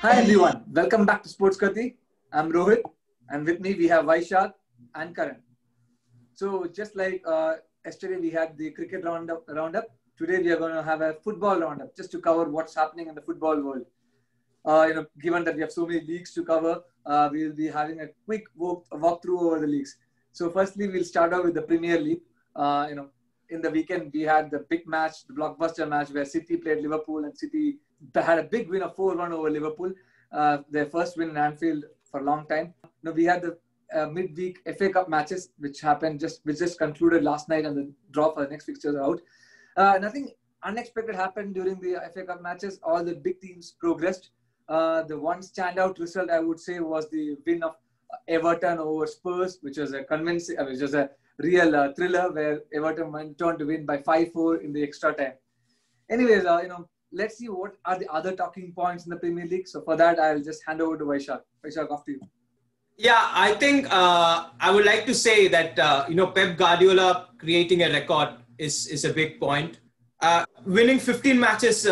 Hi everyone, welcome back to Sports Kati. I'm Rohit, and with me we have Vaishak and Karan. So just like yesterday we had the cricket roundup, today we are going to have a football roundup just to cover what's happening in the football world. Given that we have so many leagues to cover, we will be having a quick walkthrough over the leagues. So firstly, we'll start off with the Premier League. In the weekend we had the big match, the blockbuster match where City played Liverpool, and City had a big win of 4-1 over Liverpool. Their first win in Anfield for a long time. We had the midweek FA Cup matches which just concluded last night, and the draw for the next fixtures are out. Nothing unexpected happened during the FA Cup matches. All the big teams progressed. The one standout result I would say was the win of Everton over Spurs, which was a real thriller where Everton went on to win by 5-4 in the extra time. Anyways, let's see what are the other talking points in the Premier League. So for that, I'll just hand over to Vaishak. Vaishak, after you. Yeah, I think I would like to say that, Pep Guardiola creating a record is a big point. Winning 15 matches,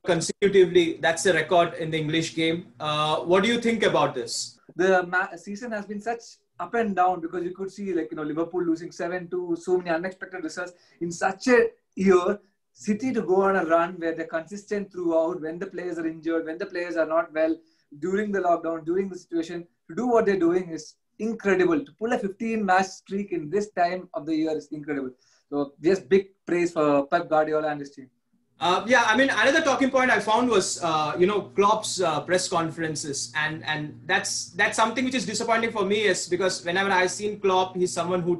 consecutively, that's a record in the English game. What do you think about this? The season has been such up and down because you could see Liverpool losing 7-2, so many unexpected results in such a year. City to go on a run where they're consistent throughout, when the players are injured, when the players are not well, during the lockdown, during the situation, to do what they're doing is incredible. To pull a 15-match streak in this time of the year is incredible. So just big praise for Pep Guardiola and his team. Another talking point I found was, Klopp's press conferences. And that's something which is disappointing for me, is because whenever I've seen Klopp, he's someone who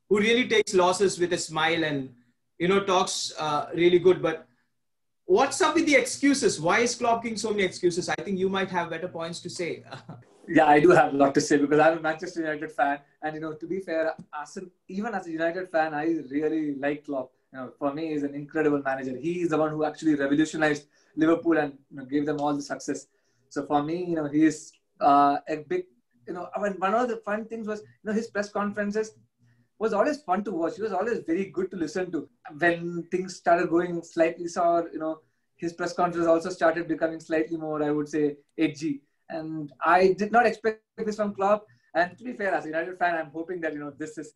really takes losses with a smile and, talks really good. But what's up with the excuses? Why is Klopp giving so many excuses? I think you might have better points to say. Yeah, I do have a lot to say because I'm a Manchester United fan. And, to be fair, even as a United fan, I really like Klopp. For me, he's an incredible manager. He is the one who actually revolutionized Liverpool and gave them all the success. So for me, he is a big, one of the fun things was, his press conferences was always fun to watch. He was always very good to listen to. When things started going slightly sour, his press conferences also started becoming slightly more, I would say, edgy. And I did not expect this from Klopp. And to be fair, as a United fan, I'm hoping that, this is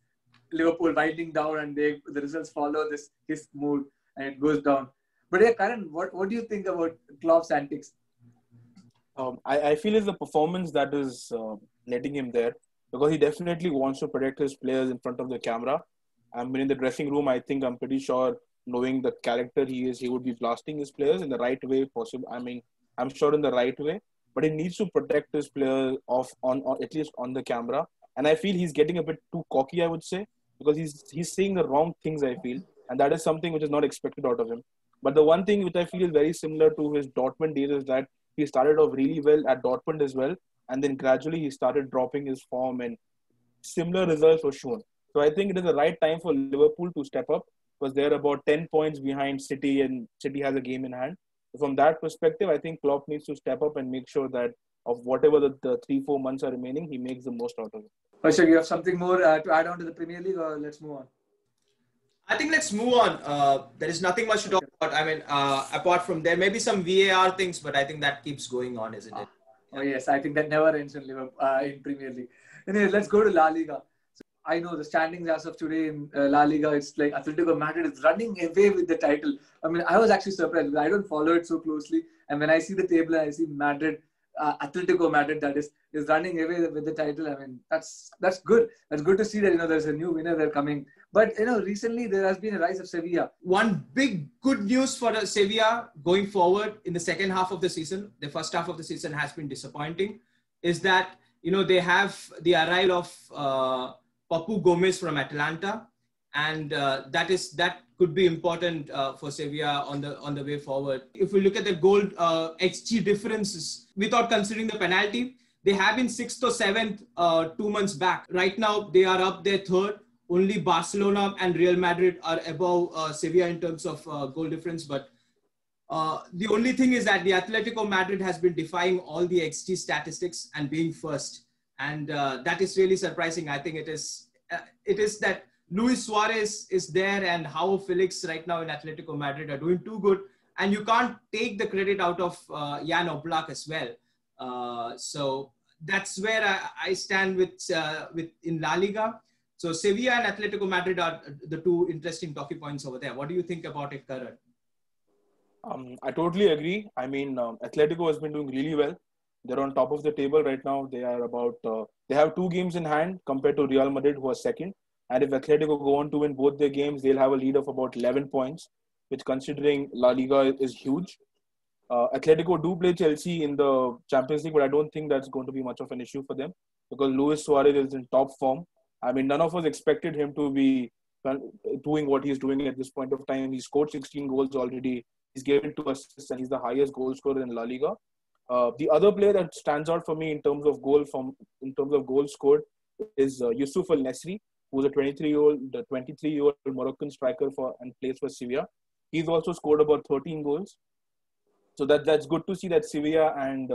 Liverpool winding down and the results follow his mood and it goes down. But yeah, Karan, what do you think about Klopp's antics? I feel it's the performance that is letting him there, because he definitely wants to protect his players in front of the camera. I mean, in the dressing room, I'm pretty sure, knowing the character he is, he would be blasting his players in the right way possible. I mean, I'm sure in the right way, but he needs to protect his players on at least on the camera. And I feel he's getting a bit too cocky, I would say, because he's saying the wrong things, I feel. And that is something which is not expected out of him. But the one thing which I feel is very similar to his Dortmund days is that he started off really well at Dortmund as well. And then gradually he started dropping his form and similar results were shown. So I think it is the right time for Liverpool to step up, because they're about 10 points behind City and City has a game in hand. So from that perspective, I think Klopp needs to step up and make sure that of whatever the 3-4 months are remaining, he makes the most out of it. Vaishak, you have something more to add on to the Premier League, or let's move on? I think let's move on. There is nothing much to talk about. I mean, apart from there may be some VAR things, but I think that keeps going on, isn't it? Oh yes, I think that never ends in Premier League. Anyway, let's go to La Liga. So I know the standings as of today in La Liga, it's like Atletico Madrid is running away with the title. I mean, I was actually surprised because I don't follow it so closely. And when I see the table, I see Atletico Madrid that is running away with the title. I mean, that's good. That's good to see that, there's a new winner there coming. But, recently there has been a rise of Sevilla. One big good news for Sevilla going forward in the second half of the season, the first half of the season has been disappointing, is that, they have the arrival of Papu Gomez from Atalanta. And that could be important for Sevilla on the way forward. If we look at the goal XG differences, without considering the penalty, they have been 6th or 7th 2 months back. Right now, they are up there 3rd. Only Barcelona and Real Madrid are above Sevilla in terms of goal difference. But the only thing is that the Atletico Madrid has been defying all the XG statistics and being first. And that is really surprising. I think it is that Luis Suarez is there and Joao Felix right now in Atletico Madrid are doing too good. and you can't take the credit out of Jan Oblak as well. So that's where I stand with in La Liga. So Sevilla and Atletico Madrid are the two interesting talking points over there. What do you think about it, Karan? I totally agree. I mean, Atletico has been doing really well. They're on top of the table right now. They are they have 2 games in hand compared to Real Madrid, who are second. And if Atletico go on to win both their games, they'll have a lead of about 11 points, which considering La Liga is huge. Atletico do play Chelsea in the Champions League, but I don't think that's going to be much of an issue for them because Luis Suarez is in top form. I mean, none of us expected him to be doing what he's doing at this point of time. He scored 16 goals already. He's given 2 assists, and he's the highest goal scorer in La Liga. The other player that stands out for me in terms of goals scored is Yusuf El Nesri, who's a 23-year-old Moroccan striker and plays for Sevilla. He's also scored about 13 goals. So that's good to see that Sevilla and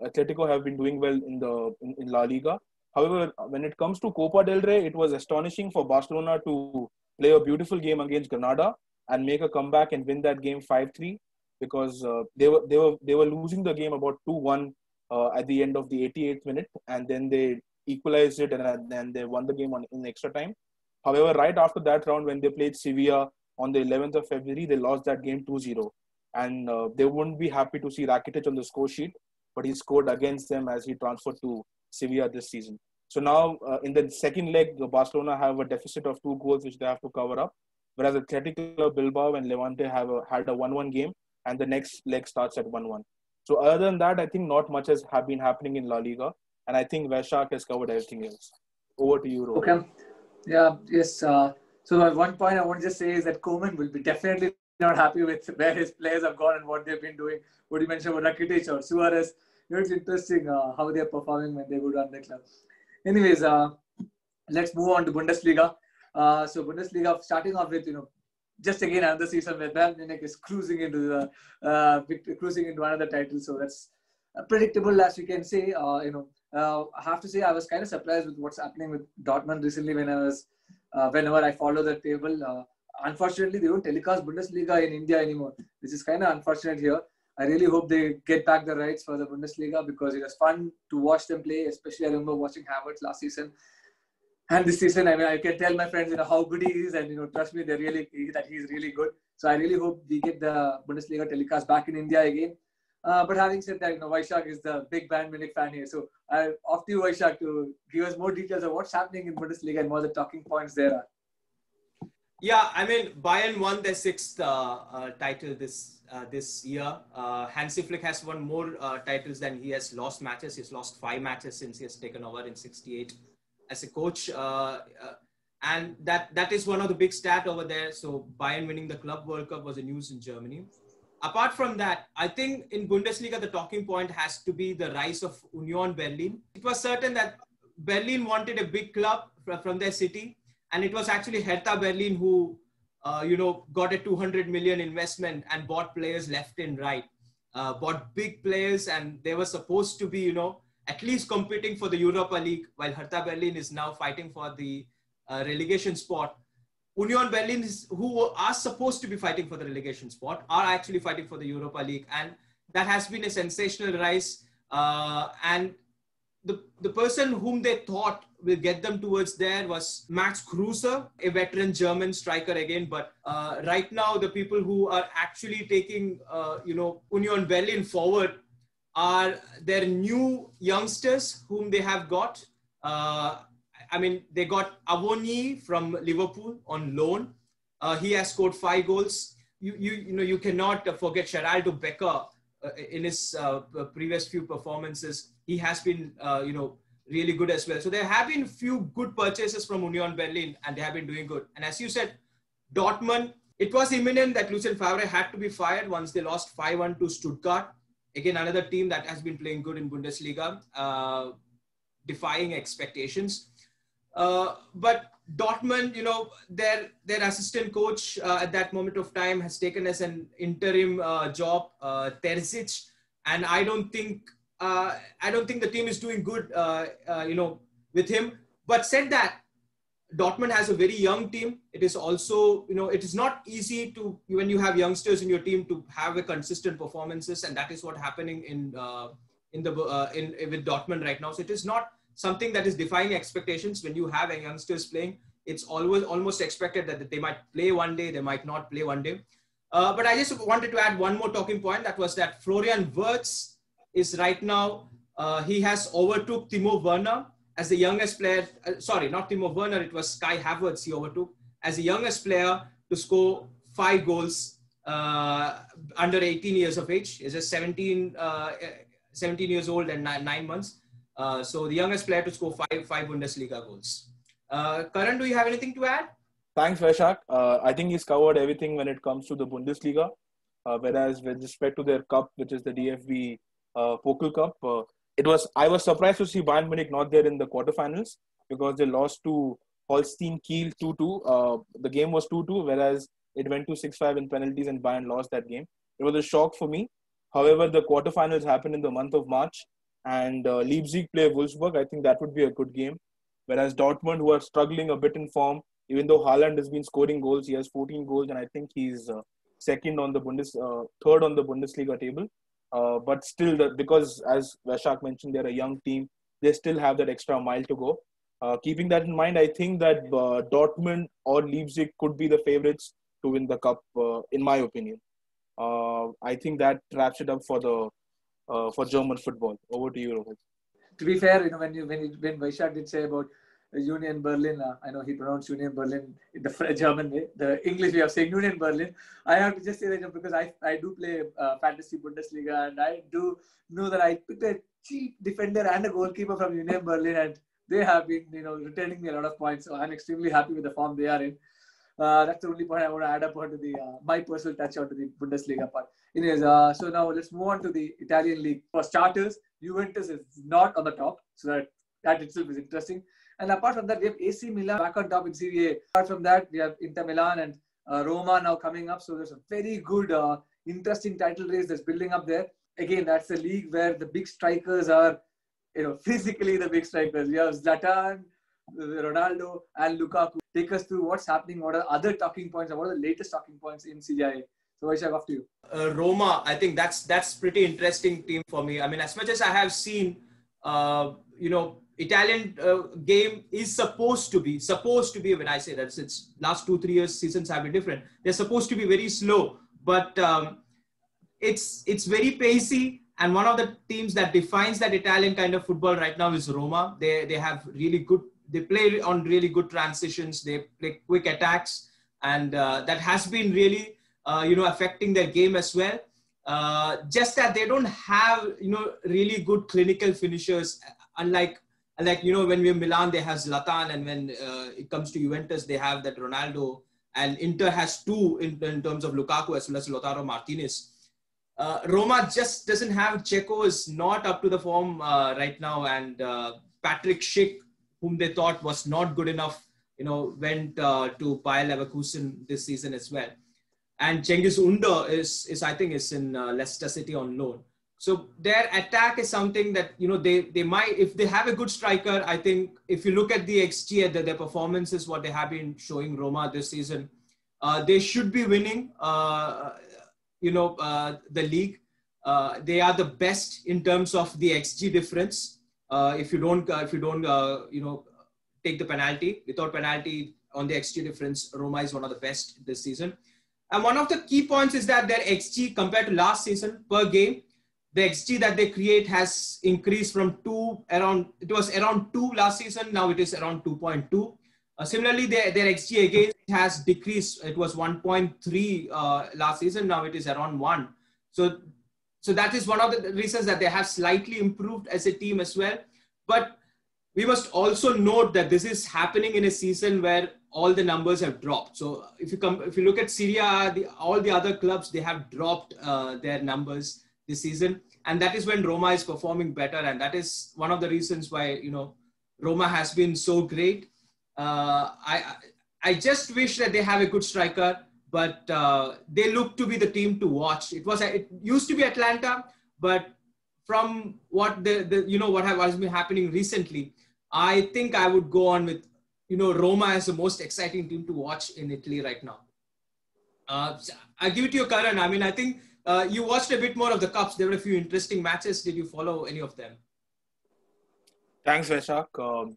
Atletico have been doing well in La Liga. However, when it comes to Copa del Rey, it was astonishing for Barcelona to play a beautiful game against Granada and make a comeback and win that game 5-3 because they were losing the game about 2-1 at the end of the 88th minute, and then they equalized it and then they won the game in extra time. However, right after that round, when they played Sevilla on the 11th of February, they lost that game 2-0. And they wouldn't be happy to see Rakitic on the score sheet, but he scored against them as he transferred to Sevilla this season. So now in the second leg, Barcelona have a deficit of 2 goals which they have to cover up, whereas Athletic Bilbao and Levante had a 1-1 game, and the next leg starts at 1-1. So other than that, I think not much has been happening in La Liga, and I think Vaishak has covered everything else. Over to you, Rohit. Okay. Yeah. Yes. So one point I want to just say is that Koeman will be definitely not happy with where his players have gone and what they've been doing. What you mentioned about Rakitic or Suarez, it's interesting how they're performing when they go down the club. Anyways, let's move on to Bundesliga. So Bundesliga, starting off with just again another season where Bayern Munich is cruising into another title. So that's predictable, as you can say. I have to say I was kind of surprised with what's happening with Dortmund recently whenever I follow the table. Unfortunately, they don't telecast Bundesliga in India anymore, which is kind of unfortunate here. I really hope they get back the rights for the Bundesliga because it was fun to watch them play. Especially, I remember watching Havertz last season, and this season, I mean, I can tell my friends, how good he is, and trust me, that he's really good. So I really hope we get the Bundesliga telecast back in India again. But having said that, Vaishak is the big Bayern Munich fan here. So off to you, Vaishak, to give us more details of what's happening in Bundesliga and what the talking points there are. Yeah, I mean, Bayern won their 6th title this year. Hansi Flick has won more titles than he has lost matches. He's lost 5 matches since he has taken over in 68 as a coach. And that is one of the big stats over there. So Bayern winning the Club World Cup was a news in Germany. Apart from that, I think in Bundesliga, the talking point has to be the rise of Union Berlin. It was certain that Berlin wanted a big club from their city. And it was actually Hertha Berlin who, got a 200 million investment and bought players left and right, bought big players, and they were supposed to be, at least competing for the Europa League, while Hertha Berlin is now fighting for the relegation spot. Union Berlin, who are supposed to be fighting for the relegation spot, are actually fighting for the Europa League, and that has been a sensational rise. And the person whom they thought will get them towards there was Max Kruse, a veteran German striker again. But right now, the people who are actually taking, Union Berlin forward are their new youngsters whom they have got. They got Avoni from Liverpool on loan. He has scored 5 goals. You cannot forget Geraldo Becker in his previous few performances. He has been, really good as well. So there have been few good purchases from Union Berlin, and they have been doing good. And as you said, Dortmund, it was imminent that Lucien Favre had to be fired once they lost 5-1 to Stuttgart. Again, another team that has been playing good in Bundesliga, defying expectations. But Dortmund, their assistant coach at that moment of time has taken as an interim job, Terzic, and I don't think the team is doing good, with him. But said that, Dortmund has a very young team. It is also, it is not easy to, when you have youngsters in your team, to have a consistent performances, and that is what happening with Dortmund right now. So it is not something that is defying expectations. When you have a youngsters playing, it's always almost expected that they might play one day, they might not play one day. But I just wanted to add one more talking point. That was that Florian Wirtz is right now, he has overtook Timo Werner as the youngest player. Sorry, not Timo Werner, it was Kai Havertz he overtook as the youngest player to score 5 goals under 18 years of age. He's just 17 years old and 9 months. So the youngest player to score five Bundesliga goals. Karan, do you have anything to add? Thanks, Vaishak. I think he's covered everything when it comes to the Bundesliga. Whereas with respect to their cup, which is the DFB Pokal Cup, I was surprised to see Bayern Munich not there in the quarterfinals because they lost to Holstein Kiel 2-2. The game was 2-2, whereas it went to 6-5 in penalties and Bayern lost that game. It was a shock for me. However, the quarterfinals happened in the month of March, and Leipzig play Wolfsburg. I think that would be a good game. Whereas Dortmund, who are struggling a bit in form, even though Haaland has been scoring goals, he has 14 goals, and I think he's third on the Bundesliga table. But still, because as Vaishak mentioned, they're a young team, they still have that extra mile to go. Keeping that in mind, I think that Dortmund or Leipzig could be the favorites to win the cup, in my opinion. I think that wraps it up for German football. Over to you, Rohit. To be fair, when Vaishak did say about Union Berlin, I know he pronounced Union Berlin in the German way, the English way of saying Union Berlin. I have to just say that because I do play fantasy Bundesliga, and I do know that I picked a cheap defender and a goalkeeper from Union Berlin, and they have been returning me a lot of points. So I'm extremely happy with the form they are in. That's the only point I want to add up onto the my personal touch onto the Bundesliga part. Anyways, so now let's move on to the Italian league. For starters, Juventus is not on the top, so that itself is interesting. And apart from that, we have AC Milan back on top in Serie A. Apart from that, we have Inter Milan and Roma now coming up. So there's a very good, interesting title race that's building up there. Again, that's a league where the big strikers are, physically the big strikers. We have Zlatan, Ronaldo, and Lukaku. Take us through what's happening, what are other talking points, and what are the latest talking points in Serie A. So Vaishak, off to you. Roma, I think that's pretty interesting team for me. I mean, as much as I have seen, Italian game is supposed to be, when I say that, it's last 2-3 years, seasons have been different. They're supposed to be very slow, but it's very pacey. And one of the teams that defines that Italian kind of football right now is Roma. They have really good, they play on really good transitions. They play quick attacks, and that has been really, affecting their game as well. Just that they don't have, really good clinical finishers. Unlike when we're Milan, they have Zlatan, and when it comes to Juventus, they have that Ronaldo, and Inter has 2 in terms of Lukaku as well as Lautaro Martinez. Roma just doesn't have. Checo is not up to the form right now, and Patrick Schick, whom they thought was not good enough, went to Bayer Leverkusen this season as well. And Cengiz Under is I think is in Leicester City on loan. So their attack is something that, they might, if they have a good striker, I think if you look at the XG, their performances, what they have been showing Roma this season, they should be winning, the league. They are the best in terms of the XG difference. If you don't, take the penalty, without penalty on the XG difference, Roma is one of the best this season. And one of the key points is that their XG compared to last season per game, the XG that they create has increased from it was around 2 last season. Now it is around 2.2. Similarly, their XG against has decreased. It was 1.3 last season. Now it is around 1. So that is one of the reasons that they have slightly improved as a team as well. But we must also note that this is happening in a season where all the numbers have dropped. So if you look at Serie A, all the other clubs, they have dropped their numbers this season. And that is when Roma is performing better. And that is one of the reasons why, Roma has been so great. I just wish that they have a good striker, but they look to be the team to watch. It used to be Atlanta, but from what what has been happening recently, I think I would go on with Roma as the most exciting team to watch in Italy right now. I'll give it to you, Karan. I mean, I think you watched a bit more of the cups. There were a few interesting matches. Did you follow any of them? Thanks, Vaishak.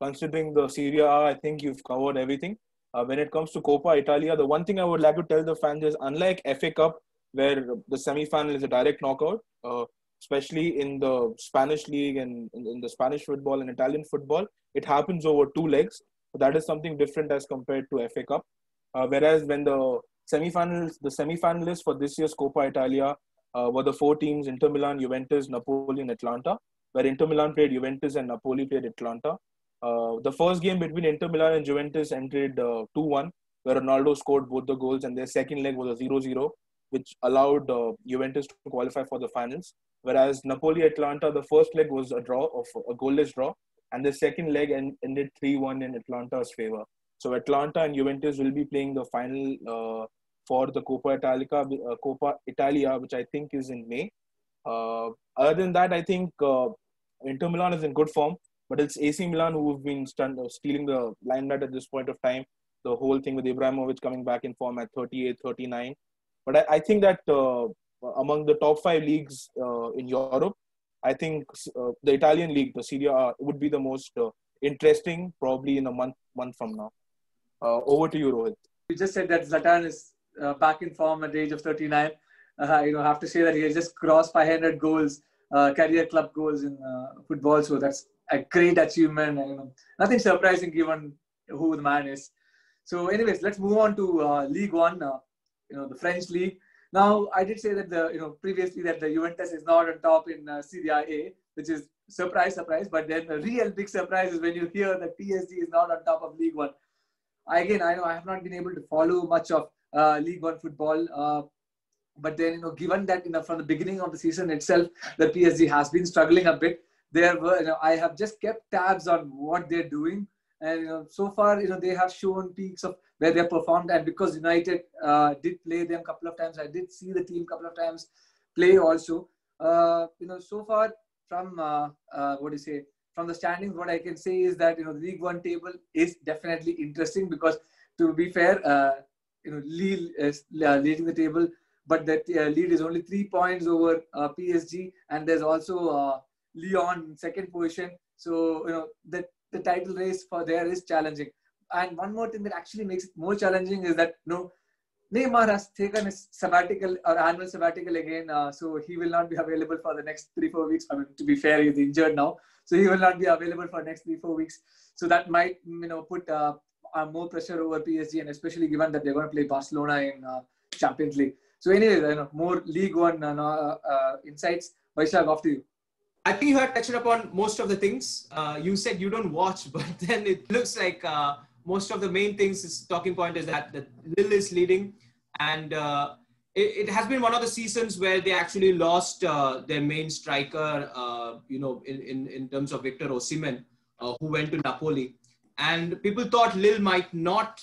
Considering the Serie A, I think you've covered everything. When it comes to Coppa Italia, the one thing I would like to tell the fans is, unlike FA Cup, where the semi-final is a direct knockout, especially in the Spanish league and in the Spanish football and Italian football, it happens over 2 legs. So that is something different as compared to FA Cup. Whereas when the semi-finalists for this year's Coppa Italia were the 4 teams: Inter Milan, Juventus, Napoli, and Atlanta, where Inter Milan played Juventus and Napoli played Atlanta. The first game between Inter Milan and Juventus ended 2-1, where Ronaldo scored both the goals, and their second leg was a 0-0, which allowed Juventus to qualify for the finals. Whereas Napoli-Atlanta, the first leg was a draw, of a goalless draw, and the second leg ended 3-1 in Atlanta's favor. So Atlanta and Juventus will be playing the final for the Coppa Italia, which I think is in May. Other than that, I think Inter Milan is in good form, but it's AC Milan who have been stealing the limelight at this point of time. The whole thing with Ibrahimovic coming back in form at 38, 39. But I think that among the top 5 leagues in Europe, I think the Italian league, the Serie A, would be the most interesting, probably in a month from now. Over to you, Rohit. You just said that Zlatan is back in form at the age of 39. I have to say that he has just crossed 500 goals, career club goals in football. So that's a great achievement. Nothing surprising given who the man is. So, anyways, let's move on to League One. The French league. Now, I did say that previously that the Juventus is not on top in Serie A, which is surprise. But then the real big surprise is when you hear that PSG is not on top of League One. I know I have not been able to follow much of League One football. But then, given that from the beginning of the season itself, the PSG has been struggling a bit. I have just kept tabs on what they're doing, and so far, they have shown peaks of where they from. And because United did play them a couple of times, I did see the team a couple of times play also. So far from from the standings, what I can say is that the League One table is definitely interesting because, to be fair, Lille is leading the table, but that lead is only 3 points over PSG, and there's also Lyon in second position. So the title race for there is challenging. And one more thing that actually makes it more challenging is that Neymar has taken his sabbatical or annual sabbatical again, so he will not be available for the next 3-4 weeks. I mean, to be fair, he's injured now, so he will not be available for the next 3-4 weeks. So that might put more pressure over PSG, and especially given that they're going to play Barcelona in Champions League. So anyways, more League One insights. Vaishak, off to you. I think you had touched upon most of the things. You said you don't watch, but then it looks like most of the main things, talking point is that Lille is leading. And it has been one of the seasons where they actually lost their main striker, in terms of Victor Osimhen, who went to Napoli. And people thought Lille might not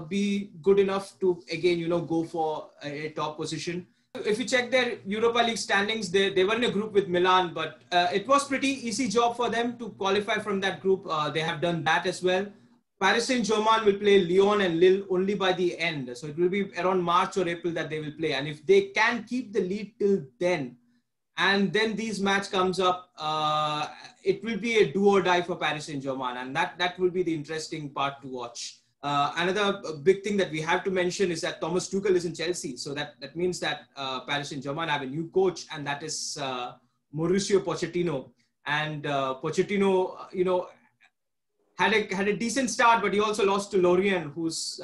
be good enough to, again, go for a top position. If you check their Europa League standings, they were in a group with Milan, but it was pretty easy job for them to qualify from that group. They have done that as well. Paris Saint-Germain will play Lyon and Lille only by the end. So it will be around March or April that they will play. And if they can keep the lead till then, and then these match comes up, it will be a do or die for Paris Saint-Germain. And that will be the interesting part to watch. Another big thing that we have to mention is that Thomas Tuchel is in Chelsea. So that means that Paris Saint-Germain have a new coach, and that is Mauricio Pochettino. And Pochettino, had a decent start, but he also lost to Lorient, who's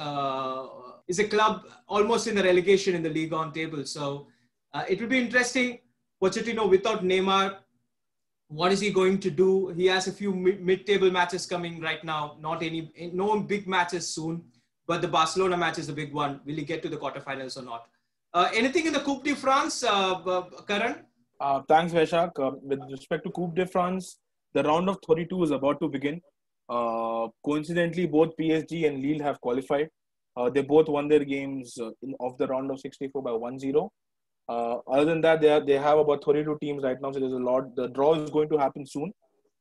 is a club almost in the relegation in the Ligue 1 table. So it will be interesting. Pochettino without Neymar, what is he going to do? He has a few mid-table matches coming right now. No big matches soon, but the Barcelona match is the big one. Will he get to the quarterfinals or not? Anything in the Coupe de France, Karan? Thanks, Vaishak. With respect to Coupe de France, the round of 32 is about to begin. Coincidentally, both PSG and Lille have qualified. They both won their games of the round of 64 by 1-0. Other than that, they have about 32 teams right now, so there's a lot. The draw is going to happen soon.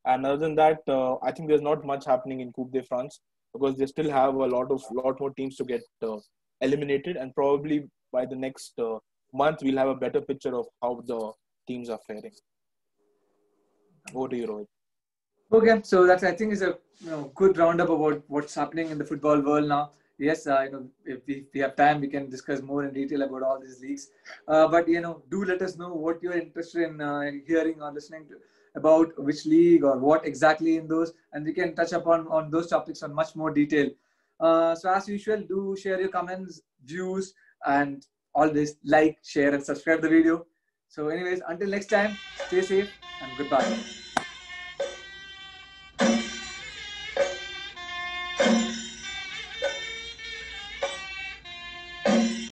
And other than that, I think there's not much happening in Coupe de France. because they still have a lot more teams to get eliminated, and probably by the next month we'll have a better picture of how the teams are faring. Over to you, Rohit. Okay, so that's, I think, is a good roundup about what's happening in the football world now. Yes, if we have time, we can discuss more in detail about all these leagues. But do let us know what you're interested in hearing or listening to about which league or what exactly in those, and we can touch upon on those topics on much more detail. So as usual, do share your comments, views, and always like, share, and subscribe the video. So anyways, until next time, stay safe and goodbye.